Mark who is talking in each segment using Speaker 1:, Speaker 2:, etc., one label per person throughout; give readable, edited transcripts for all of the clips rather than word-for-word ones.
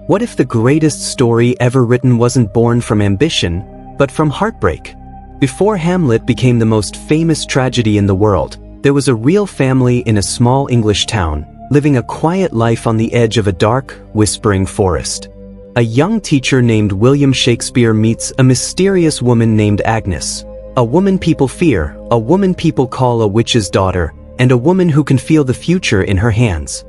Speaker 1: What if the greatest story ever written wasn't born from ambition, but from heartbreak? Before Hamlet became the most famous tragedy in the world, there was a real family in a small English town, living a quiet life on the edge of a dark, whispering forest. A young teacher named William Shakespeare meets a mysterious woman named Agnes, a woman people fear, a woman people call a witch's daughter, and a woman who can feel the future in her hands.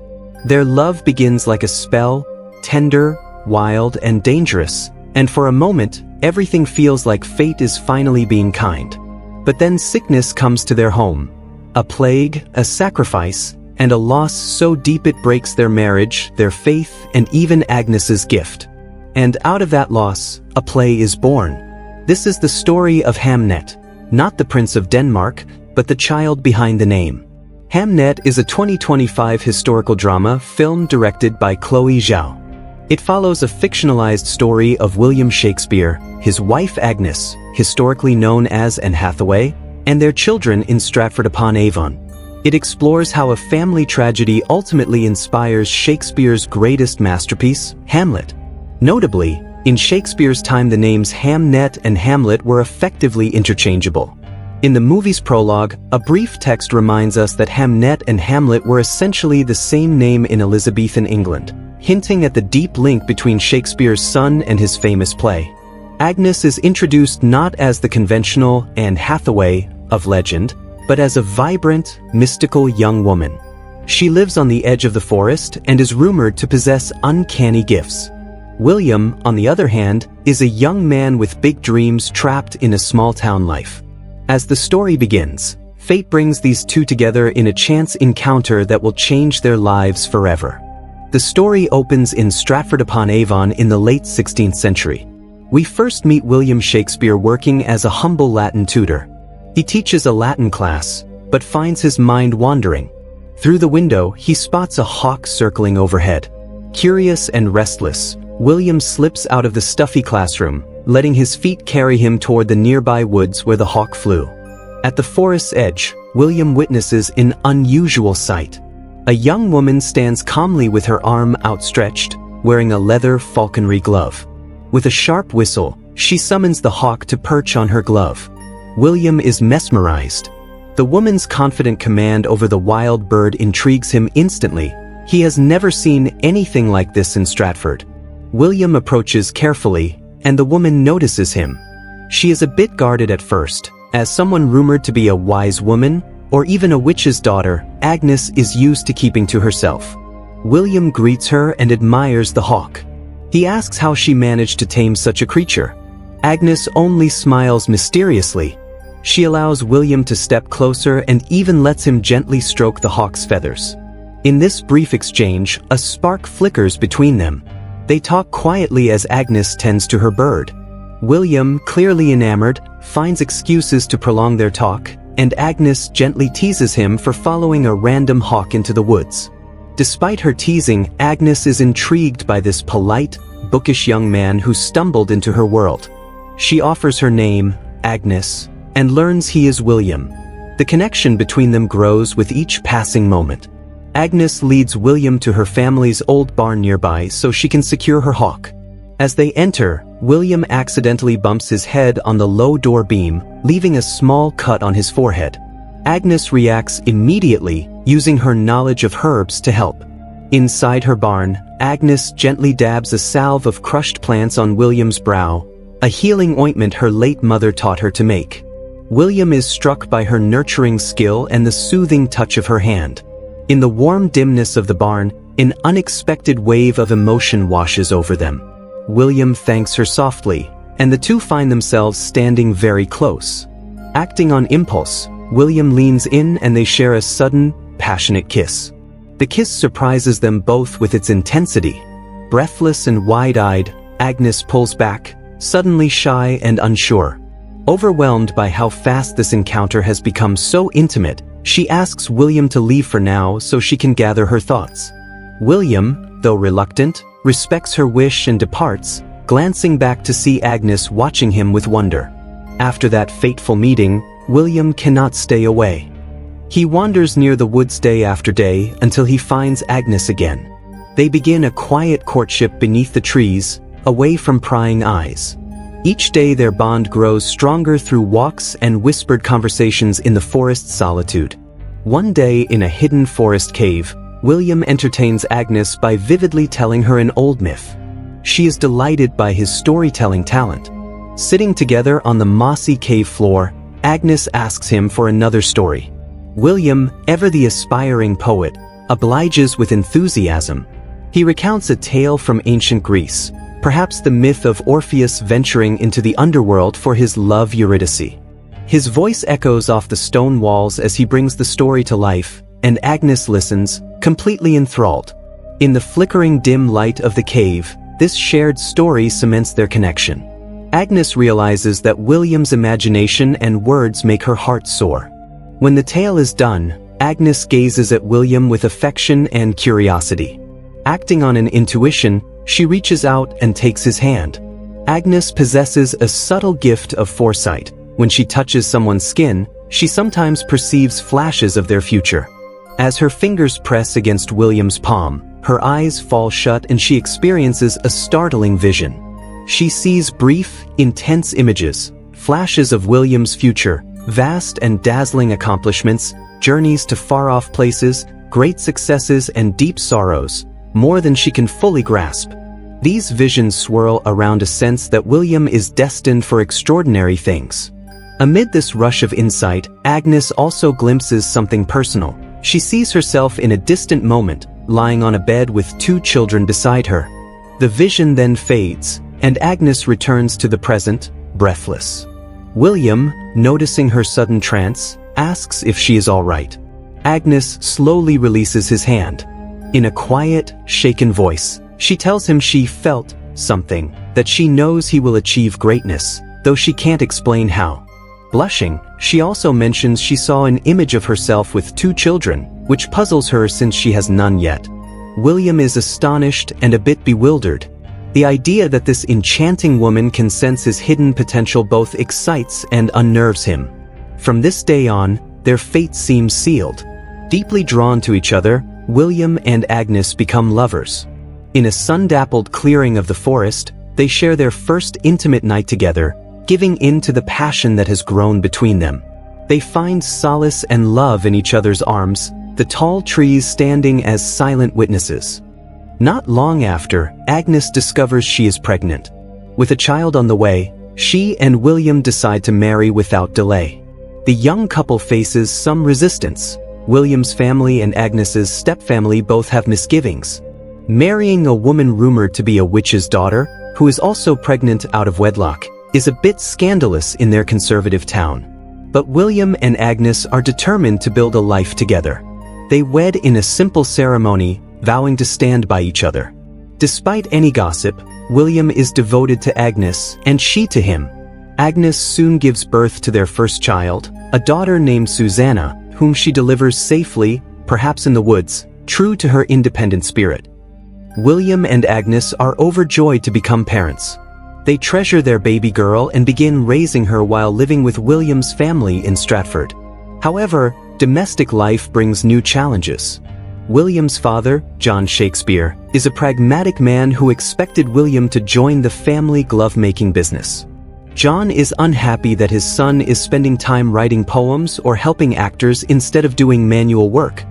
Speaker 1: Their love begins like a spell, tender, wild, and dangerous, and for a moment, everything feels like fate is finally being kind. But then sickness comes to their home. A plague, a sacrifice, and a loss so deep it breaks their marriage, their faith, and even Agnes's gift. And out of that loss, a play is born. This is the story of Hamnet, not the Prince of Denmark, but the child behind the name. Hamnet is a 2025 historical drama film directed by Chloe Zhao. It follows a fictionalized story of William Shakespeare, his wife Agnes, historically known as Anne Hathaway, and their children in Stratford-upon-Avon. It explores how a family tragedy ultimately inspires Shakespeare's greatest masterpiece, Hamlet. Notably, in Shakespeare's time the names Hamnet and Hamlet were effectively interchangeable. In the movie's prologue, a brief text reminds us that Hamnet and Hamlet were essentially the same name in Elizabethan England, hinting at the deep link between Shakespeare's son and his famous play. Agnes is introduced not as the conventional Anne Hathaway of legend, but as a vibrant, mystical young woman. She lives on the edge of the forest and is rumored to possess uncanny gifts. William, on the other hand, is a young man with big dreams trapped in a small-town life. As the story begins, fate brings these two together in a chance encounter that will change their lives forever. The story opens in Stratford-upon-Avon in the late 16th century. We first meet William Shakespeare working as a humble Latin tutor. He teaches a Latin class, but finds his mind wandering. Through the window, he spots a hawk circling overhead. Curious and restless, William slips out of the stuffy classroom, letting his feet carry him toward the nearby woods where the hawk flew. At the forest's edge, William witnesses an unusual sight. A young woman stands calmly with her arm outstretched, wearing a leather falconry glove. With a sharp whistle, she summons the hawk to perch on her glove. William is mesmerized. The woman's confident command over the wild bird intrigues him instantly. He has never seen anything like this in Stratford. William approaches carefully, and the woman notices him. She is a bit guarded at first. As someone rumored to be a wise woman, or even a witch's daughter, Agnes is used to keeping to herself. William greets her and admires the hawk. He asks how she managed to tame such a creature. Agnes only smiles mysteriously. She allows William to step closer and even lets him gently stroke the hawk's feathers. In this brief exchange, a spark flickers between them. They talk quietly as Agnes tends to her bird. William, clearly enamored, finds excuses to prolong their talk, and Agnes gently teases him for following a random hawk into the woods. Despite her teasing, Agnes is intrigued by this polite, bookish young man who stumbled into her world. She offers her name, Agnes, and learns he is William. The connection between them grows with each passing moment. Agnes leads William to her family's old barn nearby so she can secure her hawk. As they enter, William accidentally bumps his head on the low door beam, leaving a small cut on his forehead. Agnes reacts immediately, using her knowledge of herbs to help. Inside her barn, Agnes gently dabs a salve of crushed plants on William's brow, a healing ointment her late mother taught her to make. William is struck by her nurturing skill and the soothing touch of her hand. In the warm dimness of the barn, an unexpected wave of emotion washes over them. William thanks her softly, and the two find themselves standing very close. Acting on impulse, William leans in and they share a sudden, passionate kiss. The kiss surprises them both with its intensity. Breathless and wide-eyed, Agnes pulls back, suddenly shy and unsure. Overwhelmed by how fast this encounter has become so intimate, she asks William to leave for now so she can gather her thoughts. William, though reluctant, respects her wish and departs, glancing back to see Agnes watching him with wonder. After that fateful meeting, William cannot stay away. He wanders near the woods day after day until he finds Agnes again. They begin a quiet courtship beneath the trees, away from prying eyes. Each day their bond grows stronger through walks and whispered conversations in the forest's solitude. One day in a hidden forest cave, William entertains Agnes by vividly telling her an old myth. She is delighted by his storytelling talent. Sitting together on the mossy cave floor, Agnes asks him for another story. William, ever the aspiring poet, obliges with enthusiasm. He recounts a tale from ancient Greece, perhaps the myth of Orpheus venturing into the underworld for his love Eurydice. His voice echoes off the stone walls as he brings the story to life, and Agnes listens, completely enthralled. In the flickering dim light of the cave, this shared story cements their connection. Agnes realizes that William's imagination and words make her heart soar. When the tale is done, Agnes gazes at William with affection and curiosity. Acting on an intuition, she reaches out and takes his hand. Agnes possesses a subtle gift of foresight. When she touches someone's skin, she sometimes perceives flashes of their future. As her fingers press against William's palm, her eyes fall shut and she experiences a startling vision. She sees brief, intense images, flashes of William's future, vast and dazzling accomplishments, journeys to far-off places, great successes and deep sorrows, more than she can fully grasp. These visions swirl around a sense that William is destined for extraordinary things. Amid this rush of insight, Agnes also glimpses something personal. She sees herself in a distant moment, lying on a bed with 2 children beside her. The vision then fades, and Agnes returns to the present, breathless. William, noticing her sudden trance, asks if she is all right. Agnes slowly releases his hand. In a quiet, shaken voice, she tells him she felt something, that she knows he will achieve greatness, though she can't explain how. Blushing, she also mentions she saw an image of herself with 2 children, which puzzles her since she has none yet. William is astonished and a bit bewildered. The idea that this enchanting woman can sense his hidden potential both excites and unnerves him. From this day on, their fate seems sealed. Deeply drawn to each other, William and Agnes become lovers. In a sun-dappled clearing of the forest, they share their first intimate night together, giving in to the passion that has grown between them. They find solace and love in each other's arms, the tall trees standing as silent witnesses. Not long after, Agnes discovers she is pregnant. With a child on the way, she and William decide to marry without delay. The young couple faces some resistance. William's family and Agnes's stepfamily both have misgivings. Marrying a woman rumored to be a witch's daughter, who is also pregnant out of wedlock, is a bit scandalous in their conservative town. But William and Agnes are determined to build a life together. They wed in a simple ceremony, vowing to stand by each other. Despite any gossip, William is devoted to Agnes, and she to him. Agnes soon gives birth to their first child, a daughter named Susanna, whom she delivers safely, perhaps in the woods, true to her independent spirit. William and Agnes are overjoyed to become parents. They treasure their baby girl and begin raising her while living with William's family in Stratford. However, domestic life brings new challenges. William's father, John Shakespeare, is a pragmatic man who expected William to join the family glove-making business. John is unhappy that his son is spending time writing poems or helping actors instead of doing manual work.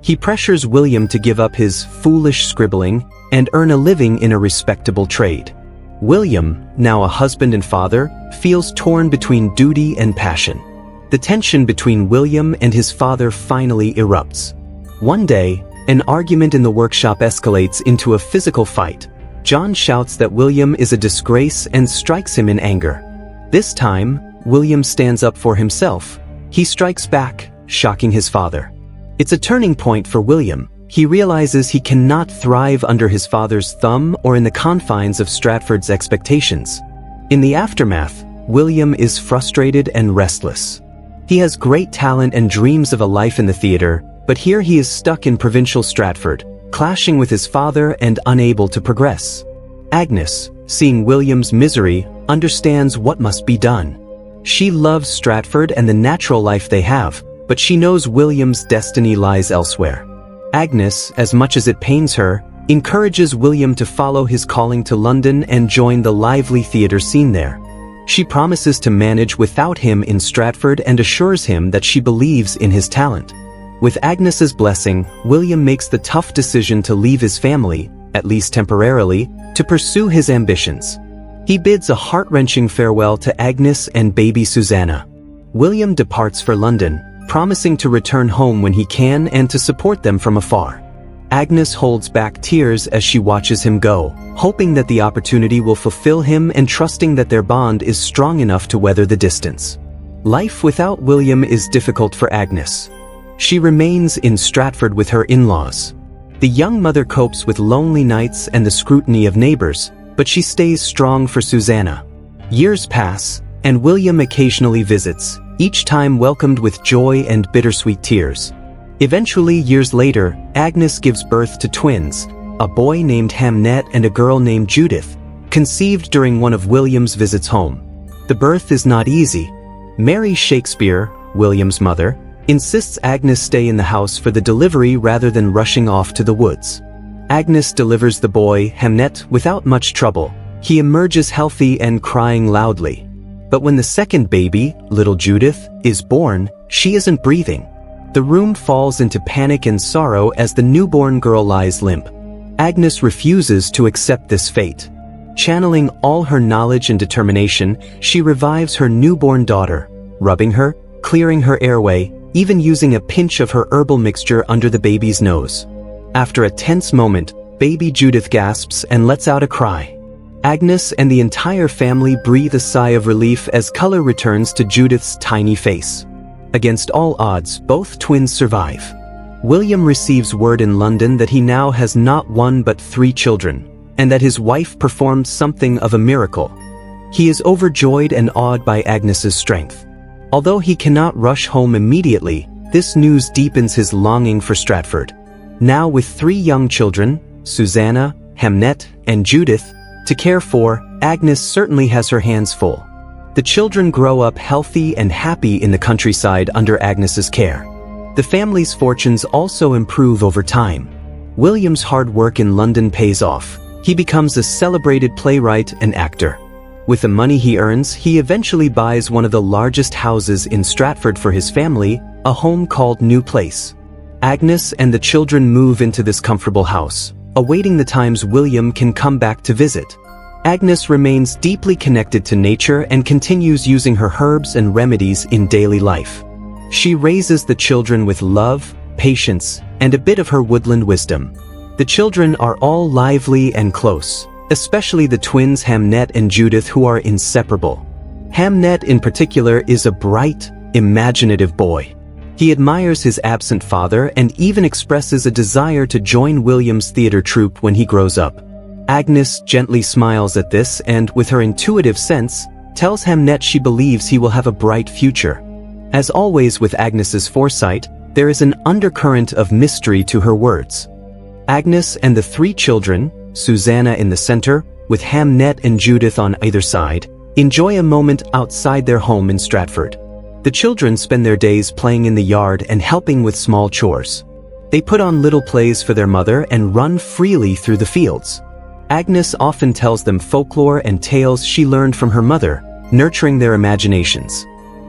Speaker 1: He pressures William to give up his foolish scribbling and earn a living in a respectable trade. William, now a husband and father, feels torn between duty and passion. The tension between William and his father finally erupts. One day, an argument in the workshop escalates into a physical fight. John shouts that William is a disgrace and strikes him in anger. This time, William stands up for himself. He strikes back, shocking his father. It's a turning point for William. He realizes he cannot thrive under his father's thumb or in the confines of Stratford's expectations. In the aftermath, William is frustrated and restless. He has great talent and dreams of a life in the theater, but here he is stuck in provincial Stratford, clashing with his father and unable to progress. Agnes, seeing William's misery, understands what must be done. She loves Stratford and the natural life they have, but she knows William's destiny lies elsewhere. Agnes, as much as it pains her, encourages William to follow his calling to London and join the lively theatre scene there. She promises to manage without him in Stratford and assures him that she believes in his talent. With Agnes's blessing, William makes the tough decision to leave his family, at least temporarily, to pursue his ambitions. He bids a heart-wrenching farewell to Agnes and baby Susanna. William departs for London, promising to return home when he can and to support them from afar. Agnes holds back tears as she watches him go, hoping that the opportunity will fulfill him and trusting that their bond is strong enough to weather the distance. Life without William is difficult for Agnes. She remains in Stratford with her in-laws. The young mother copes with lonely nights and the scrutiny of neighbors, but she stays strong for Susanna. Years pass, and William occasionally visits, each time welcomed with joy and bittersweet tears. Eventually, years later, Agnes gives birth to twins, a boy named Hamnet and a girl named Judith, conceived during one of William's visits home. The birth is not easy. Mary Shakespeare, William's mother, insists Agnes stay in the house for the delivery rather than rushing off to the woods. Agnes delivers the boy, Hamnet, without much trouble. He emerges healthy and crying loudly. But when the second baby, little Judith, is born, she isn't breathing. The room falls into panic and sorrow as the newborn girl lies limp. Agnes refuses to accept this fate. Channeling all her knowledge and determination, she revives her newborn daughter, rubbing her, clearing her airway, even using a pinch of her herbal mixture under the baby's nose. After a tense moment, baby Judith gasps and lets out a cry. Agnes and the entire family breathe a sigh of relief as color returns to Judith's tiny face. Against all odds, both twins survive. William receives word in London that he now has not one but 3 children, and that his wife performed something of a miracle. He is overjoyed and awed by Agnes's strength. Although he cannot rush home immediately, this news deepens his longing for Stratford. Now with 3 young children, Susanna, Hamnet, and Judith, to care for, Agnes certainly has her hands full. The children grow up healthy and happy in the countryside under Agnes's care. The family's fortunes also improve over time. William's hard work in London pays off. He becomes a celebrated playwright and actor. With the money he earns, he eventually buys one of the largest houses in Stratford for his family, a home called New Place. Agnes and the children move into this comfortable house, awaiting the times William can come back to visit. Agnes remains deeply connected to nature and continues using her herbs and remedies in daily life. She raises the children with love, patience, and a bit of her woodland wisdom. The children are all lively and close, especially the twins Hamnet and Judith, who are inseparable. Hamnet in particular is a bright, imaginative boy. He admires his absent father and even expresses a desire to join William's theatre troupe when he grows up. Agnes gently smiles at this and, with her intuitive sense, tells Hamnet she believes he will have a bright future. As always with Agnes's foresight, there is an undercurrent of mystery to her words. Agnes and the 3 children, Susanna in the center, with Hamnet and Judith on either side, enjoy a moment outside their home in Stratford. The children spend their days playing in the yard and helping with small chores. They put on little plays for their mother and run freely through the fields. Agnes often tells them folklore and tales she learned from her mother, nurturing their imaginations.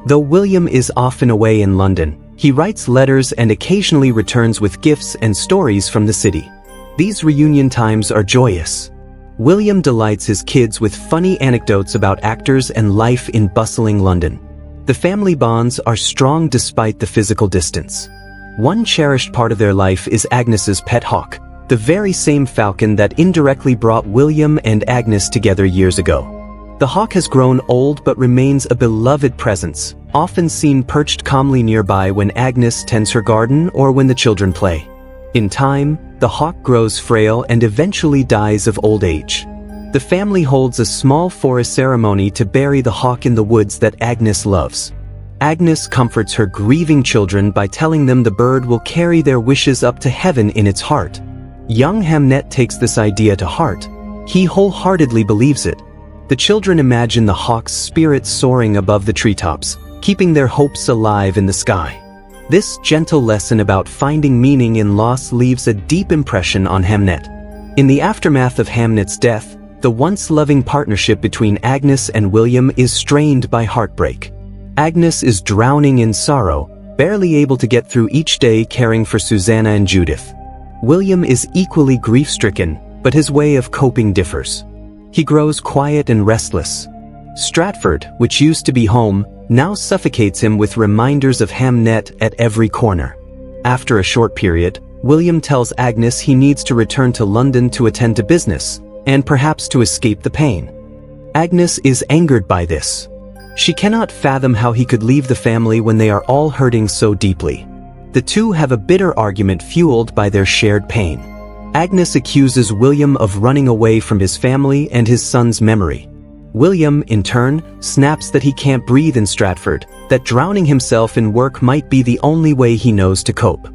Speaker 1: Though William is often away in London, he writes letters and occasionally returns with gifts and stories from the city. These reunion times are joyous. William delights his kids with funny anecdotes about actors and life in bustling London. The family bonds are strong despite the physical distance. One cherished part of their life is Agnes's pet hawk, the very same falcon that indirectly brought William and Agnes together years ago. The hawk has grown old but remains a beloved presence, often seen perched calmly nearby when Agnes tends her garden or when the children play. In time, the hawk grows frail and eventually dies of old age. The family holds a small forest ceremony to bury the hawk in the woods that Agnes loves. Agnes comforts her grieving children by telling them the bird will carry their wishes up to heaven in its heart. Young Hamnet takes this idea to heart. He wholeheartedly believes it. The children imagine the hawk's spirit soaring above the treetops, keeping their hopes alive in the sky. This gentle lesson about finding meaning in loss leaves a deep impression on Hamnet. In the aftermath of Hamnet's death, the once loving partnership between Agnes and William is strained by heartbreak. Agnes is drowning in sorrow, barely able to get through each day caring for Susanna and Judith. William is equally grief-stricken, but his way of coping differs. He grows quiet and restless. Stratford, which used to be home, now suffocates him with reminders of Hamnet at every corner. After a short period, William tells Agnes he needs to return to London to attend to business, and perhaps to escape the pain. Agnes is angered by this. She cannot fathom how he could leave the family when they are all hurting so deeply. The two have a bitter argument fueled by their shared pain. Agnes accuses William of running away from his family and his son's memory. William, in turn, snaps that he can't breathe in Stratford, that drowning himself in work might be the only way he knows to cope.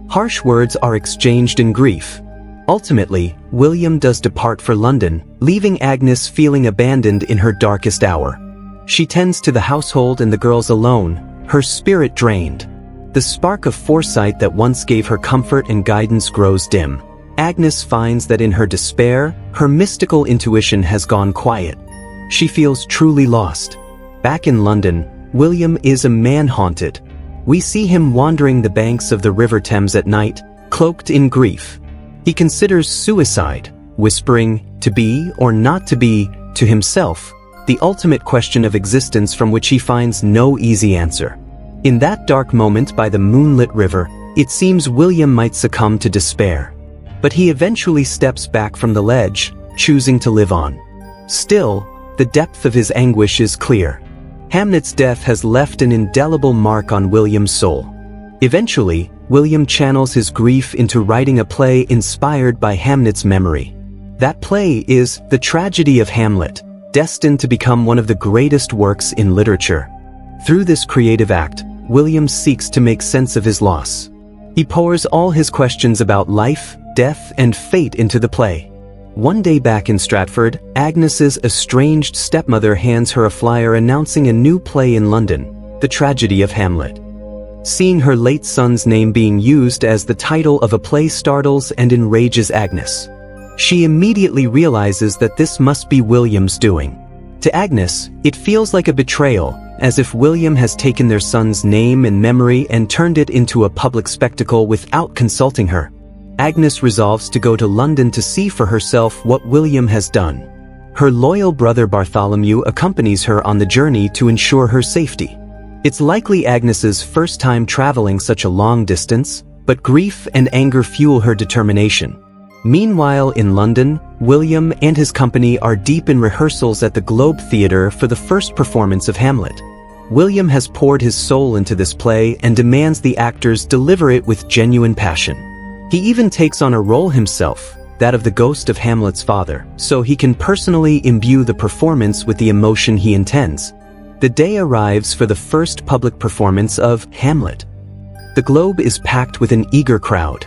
Speaker 1: Harsh words are exchanged in grief. Ultimately, William does depart for London, leaving Agnes feeling abandoned in her darkest hour. She tends to the household and the girls alone, her spirit drained. The spark of foresight that once gave her comfort and guidance grows dim. Agnes finds that in her despair, her mystical intuition has gone quiet. She feels truly lost. Back in London, William is a man haunted. We see him wandering the banks of the River Thames at night, cloaked in grief. He considers suicide, whispering, to be or not to be, to himself, the ultimate question of existence from which he finds no easy answer. In that dark moment by the moonlit river, it seems William might succumb to despair. But he eventually steps back from the ledge, choosing to live on. Still, the depth of his anguish is clear. Hamnet's death has left an indelible mark on William's soul. Eventually, William channels his grief into writing a play inspired by Hamnet's memory. That play is The Tragedy of Hamlet, destined to become one of the greatest works in literature. Through this creative act, William seeks to make sense of his loss. He pours all his questions about life, death, and fate into the play. One day back in Stratford, Agnes's estranged stepmother hands her a flyer announcing a new play in London, The Tragedy of Hamlet. Seeing her late son's name being used as the title of a play startles and enrages Agnes. She immediately realizes that this must be William's doing. To Agnes, it feels like a betrayal, as if William has taken their son's name and memory and turned it into a public spectacle without consulting her. Agnes resolves to go to London to see for herself what William has done. Her loyal brother Bartholomew accompanies her on the journey to ensure her safety. It's likely Agnes's first time traveling such a long distance, but grief and anger fuel her determination. Meanwhile, in London, William and his company are deep in rehearsals at the Globe Theatre for the first performance of Hamlet. William has poured his soul into this play and demands the actors deliver it with genuine passion. He even takes on a role himself, that of the ghost of Hamlet's father, so he can personally imbue the performance with the emotion he intends. The day arrives for the first public performance of Hamlet. The Globe is packed with an eager crowd.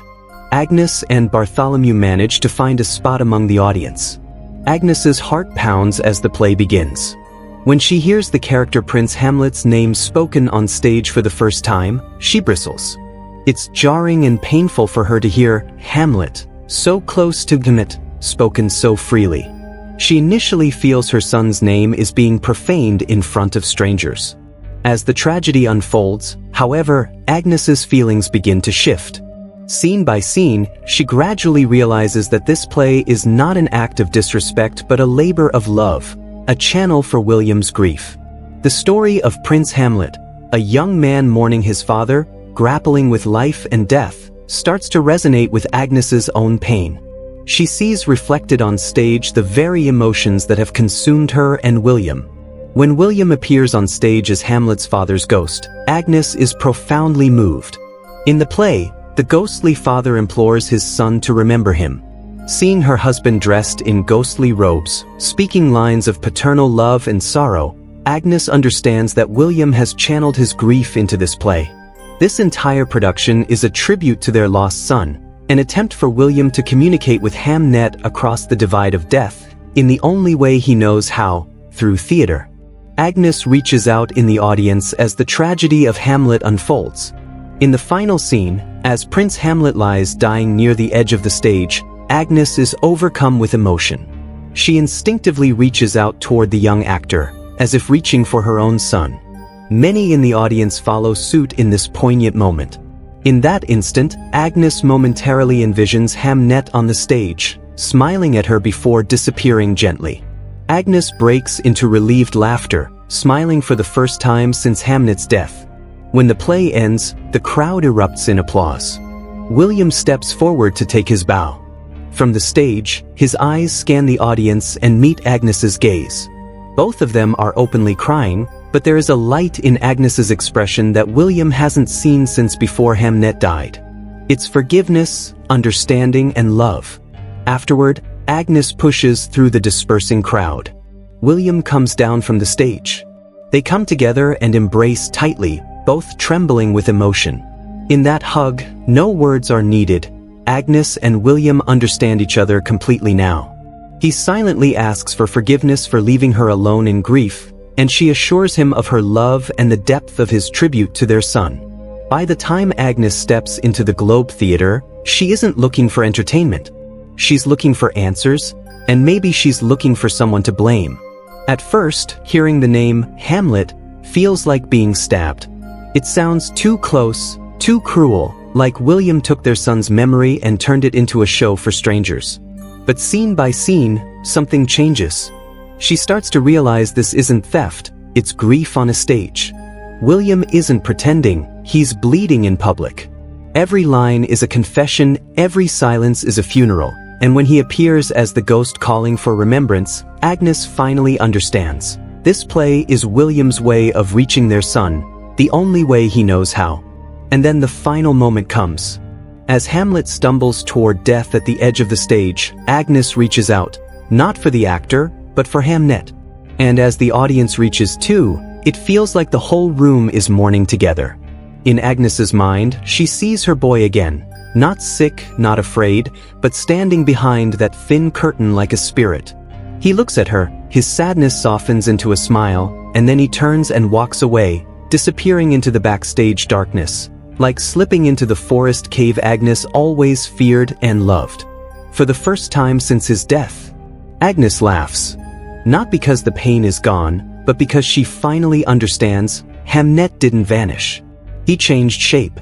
Speaker 1: Agnes and Bartholomew manage to find a spot among the audience. Agnes's heart pounds as the play begins. When she hears the character Prince Hamlet's name spoken on stage for the first time, she bristles. It's jarring and painful for her to hear Hamlet, so close to Hamnet, spoken so freely. She initially feels her son's name is being profaned in front of strangers. As the tragedy unfolds, however, Agnes's feelings begin to shift. Scene by scene, she gradually realizes that this play is not an act of disrespect but a labor of love, a channel for William's grief. The story of Prince Hamlet, a young man mourning his father, grappling with life and death, starts to resonate with Agnes's own pain. She sees reflected on stage the very emotions that have consumed her and William. When William appears on stage as Hamlet's father's ghost, Agnes is profoundly moved. In the play, the ghostly father implores his son to remember him. Seeing her husband dressed in ghostly robes, speaking lines of paternal love and sorrow, Agnes understands that William has channeled his grief into this play. This entire production is a tribute to their lost son, an attempt for William to communicate with Hamnet across the divide of death, in the only way he knows how, through theater. Agnes reaches out in the audience as the tragedy of Hamlet unfolds. In the final scene, as Prince Hamlet lies dying near the edge of the stage, Agnes is overcome with emotion. She instinctively reaches out toward the young actor, as if reaching for her own son. Many in the audience follow suit in this poignant moment. In that instant, Agnes momentarily envisions Hamnet on the stage, smiling at her before disappearing gently. Agnes breaks into relieved laughter, smiling for the first time since Hamnet's death. When the play ends, the crowd erupts in applause. William steps forward to take his bow. From the stage, his eyes scan the audience and meet Agnes's gaze. Both of them are openly crying, but there is a light in Agnes's expression that William hasn't seen since before Hamnet died. It's forgiveness, understanding, and love. Afterward, Agnes pushes through the dispersing crowd. William comes down from the stage. They come together and embrace tightly, both trembling with emotion. In that hug, no words are needed. Agnes and William understand each other completely now. He silently asks for forgiveness for leaving her alone in grief, and she assures him of her love and the depth of his tribute to their son. By the time Agnes steps into the Globe Theatre, she isn't looking for entertainment. She's looking for answers, and maybe she's looking for someone to blame. At first, hearing the name Hamlet feels like being stabbed. It sounds too close, too cruel, like William took their son's memory and turned it into a show for strangers. But scene by scene, something changes. She starts to realize this isn't theft, it's grief on a stage. William isn't pretending, he's bleeding in public. Every line is a confession, every silence is a funeral, and when he appears as the ghost calling for remembrance, Agnes finally understands. This play is William's way of reaching their son, the only way he knows how. And then the final moment comes. As Hamlet stumbles toward death at the edge of the stage, Agnes reaches out, not for the actor, but for Hamnet. And as the audience reaches too, it feels like the whole room is mourning together. In Agnes's mind, she sees her boy again, not sick, not afraid, but standing behind that thin curtain like a spirit. He looks at her, his sadness softens into a smile, and then he turns and walks away, disappearing into the backstage darkness, like slipping into the forest cave Agnes always feared and loved. For the first time since his death, Agnes laughs. Not because the pain is gone, but because she finally understands Hamnet didn't vanish. He changed shape.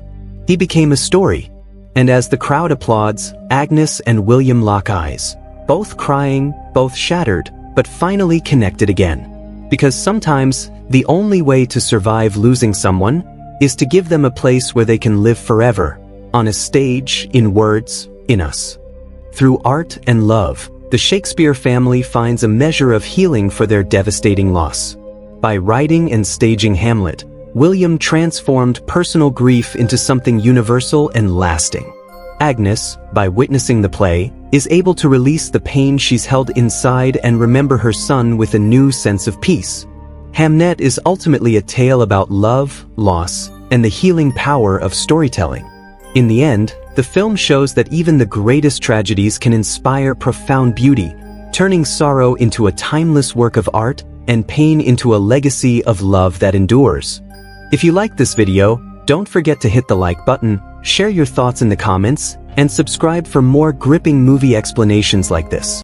Speaker 1: He became a story. And as the crowd applauds, Agnes and William lock eyes, both crying, both shattered, but finally connected again. Because sometimes, the only way to survive losing someone is to give them a place where they can live forever, on a stage, in words, in us. Through art and love, the Shakespeare family finds a measure of healing for their devastating loss. By writing and staging Hamlet, William transformed personal grief into something universal and lasting. Agnes, by witnessing the play, is able to release the pain she's held inside and remember her son with a new sense of peace. Hamnet is ultimately a tale about love, loss, and the healing power of storytelling. In the end, the film shows that even the greatest tragedies can inspire profound beauty, turning sorrow into a timeless work of art and pain into a legacy of love that endures. If you like this video, don't forget to hit the like button, share your thoughts in the comments, and subscribe for more gripping movie explanations like this.